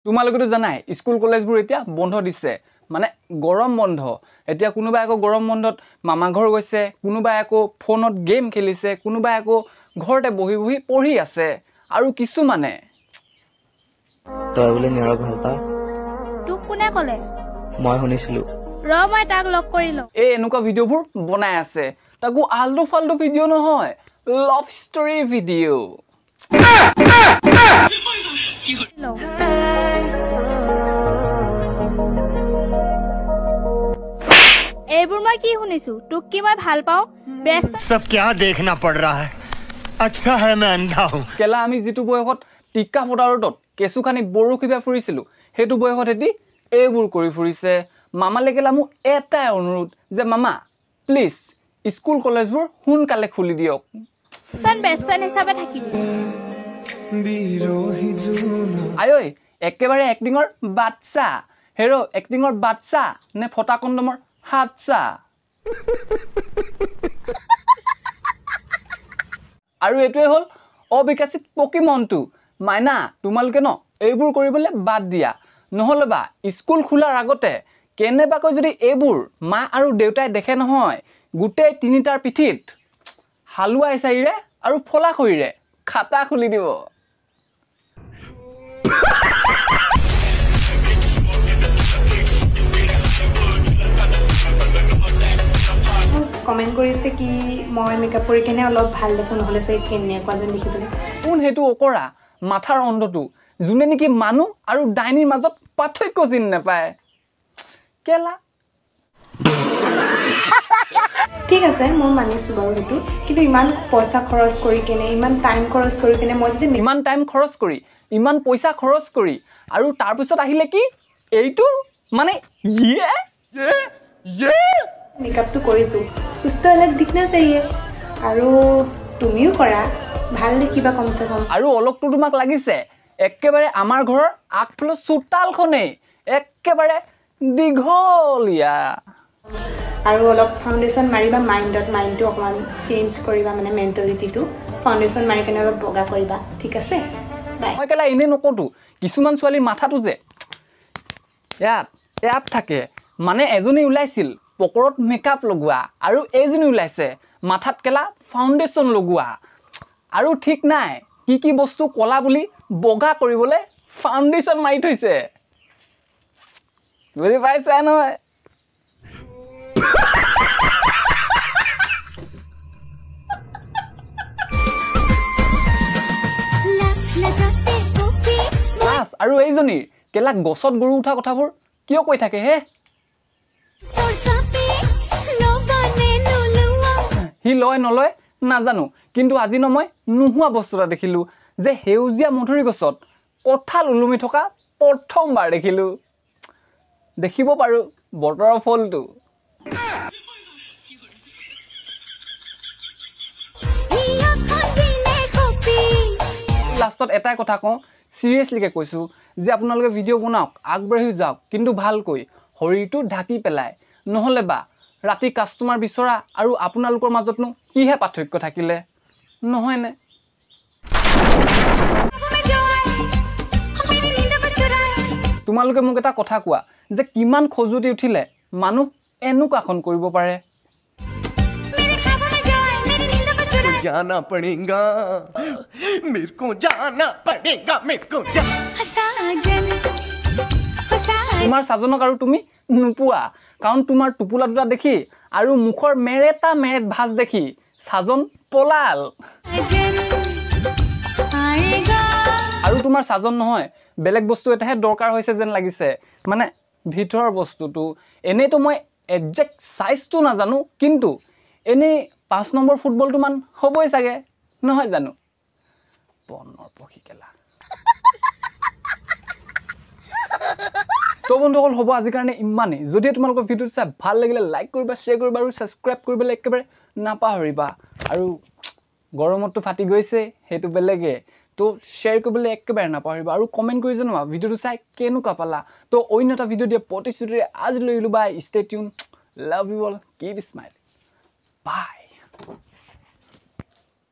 তোমালোকেতো জানাই স্কুল কলেজবোৰ এতিয়া বন্ধ দিছে মানে গৰম বন্ধ এতিয়া কোনোবাই আকৌ গৰম বন্ধত মামা ঘৰ গৈছে কোনোবাই আকৌ ফোনত গেম খেলিছে কোনোবাই আকৌ ঘৰতে বহি বহি পঢ়ি আছে আৰু কিছুমানে তই বুলি নিৰক ভাল পা তোক কোনে ক'লে মই শুনিছিলো ৰ মই তাক লগ কৰি লওঁ এই এনেকুৱা ভিডিঅ'বোৰ বনাই আছে তাকো আলটু ফালটু ভিডিঅ' নহয় লাভ ষ্টৰী ভিডিঅ' এইবোৰ মই কি শুনিছো তোক কি মই ভাল পাওঁ सब क्या देखना पड़ रहा है अच्छा है मैं अंधा हूं কেলা আমি যেটো বয়সত টিকা ফটাৰতত কেঁচু খানি বৰশিবা ফুৰিছিলো হেতু বয়সত হেতি এইবোৰ কৰি ফুৰিছে মামালে কেলা মোক এটাই অনুৰোধ যে মামা প্লিজ স্কুল কলেজবোৰ সোনকালে খুলি দিয়ক বেষ্ট ফ্ৰেণ্ড হিচাপে থাকিবি আয়ৈ একেবাৰে এক্টিঙৰ বাচ্চা হেৰো এক্টিঙৰ বাচ্চা নে ফটা কণ্ডমৰ হাতচা আৰু এটোৱে হল অবিকশিত পকিমনটো মাইনা তোমালোকে ন এইবোৰ কৰিবলৈ বাদ দিয়া নহলে বা স্কুল খোলাৰ আগতে কেনেবাকৈ যদি এইবোৰ মা আৰু দেউতাই দেখে নহয় গুটেই তিনিটাৰ পিঠিত হালুৱা এচাইৰে আৰু ফলা খৰিৰে খাতা খুলি দিব কমেন্ট কৰিছে কি মই মেকআপ কৰি কেনে অলপ ভাল দেখো নহলে সে কেনেকুৱা যেন দেখিবলৈ কোন হেতু অকৰা মাথাৰ অন্ধটো যোনে নেকি মানুহ আৰু ডাইনিৰ মাজত পাৰ্থক্য চিন নাপায় কেলা ঠিক আছে মই মানিছো বাৰু হেতু কিন্তু ইমান পইচা খৰচ কৰি কেনে ইমান টাইম খৰচ কৰি কেনে মই যদি ইমান টাইম খৰচ কৰি ইমান পইচা খৰচ কৰি আৰু তাৰ পিছত আহিলে কি এইটো মানে মেকআপটো কৰিছো সুস্থ অলপ দিখনা চাইয়ে আৰু তুমিও কৰা ভাল দেখিবা কমসে কম আৰু অলপটো তোমাক লাগিছে একেবাৰে আমাৰ ঘৰৰ আগফালৰ চোতালখনে একেবাৰে দীঘলীয়া আৰু অলপ ফাউন্ডেশন মাৰিবা মাইন্ডটো অকমান চেঞ্জ কৰিবা মানে মেন্টালিটিটো ফাউন্ডেশন মাৰি কেনে অলপ বগা কৰিবা ঠিক আছে বাই মই কেলা এনে নকতো কিছুমান ছোৱালী মাথাটো যে ইয়াত থাকে মানে এজনী ওলাইছিল পকৰত মেকআপ লগোৱা আৰু এইজনী ওলাইছে মাথাত কেলা ফাউন্ডেশন লগোৱা আৰু ঠিক নাই কি বস্তু কলা বুলি বগা কৰিবলৈ ফাউন্ডেশন মাৰি থৈছে বুজি পাইছা নহয় আৰু এইজনীৰ কেলা গছত গৰু উঠা কথাবোৰ কিয় কৈ থাকে হে হি লয় নলয় নাজানো কিন্তু আজি ন মই নোহোৱা বস্তু এটা দেখিলো যে হেউজিয়া মধুৰি গছত কঁঠাল ওলমি থকা প্ৰথমবাৰ দেখিলো দেখিব পাৰো বতৰৰ ফলটো লাষ্টত এটাই কথা কওঁ সিৰিয়াসলিকে কৈছো যে আপোনালোকে ভিডিঅ' বনাওক আগবাঢ়ি যাওক কিন্তু ভালকৈ শৰীৰটো ঢাকি পেলাই নহলে বা ৰাতি কাস্টমাৰ বিচৰা আৰু আপোনালোকৰ মাজতনো কিহে পাৰ্থক্য থাকিলে নহয় নে তোমালোকে মোক এটা কথা কোৱা যে কিমান খজুতি উঠিলে মানুহ এনেকুৱাখন কৰিব পাৰে जाना पड़ेगा मेरे को जाना पड़ेगा मेरे को তোমাৰ সাজনক আৰু তুমি নোপোৱা কাৰণ তোমাৰ টুপুলা দুটা দেখি আৰু মুখৰ মেৰেট ভাজ দেখি সাজন পলাল আৰু তোমাৰ সাজন নহয় বেলেগ বস্তু এটাহে দৰকাৰ হৈছে যেন লাগিছে মানে ভিতৰৰ বস্তুটো এনেতো মই একজেক্ট সাইজটো নাজানো কিন্তু এনে 5 নম্বৰ ফুটবলটো মান হবই চাগে নহয় জানো বনৰ পখি কেলা তো বন্ধুসকল হ'ব আজি কাৰণে ইমানেই যদি তোমালোকৰ ভিডিঅ'টো চাই ভাল লাগিলে লাইক কৰিবা শ্বেয়াৰ কৰিবা আৰু সাবস্ক্ৰাইব কৰিবলৈ একেবাৰে নাপাহৰিবা আৰু গৰমতটো ফাটি গৈছে হেতু বেলেগে তো শ্বেয়াৰ কৰিবলৈ একেবাৰে নাপাহৰিবা আৰু কমেন্ট কৰি জনাবা ভিডিঅ'টো চাই কেনেকুৱা পালা তো অন্য এটা ভিডিঅ' দিয়া প্ৰতিশ্ৰুতিৰে আজি লৈ লুবা stay tune love you all keep smile by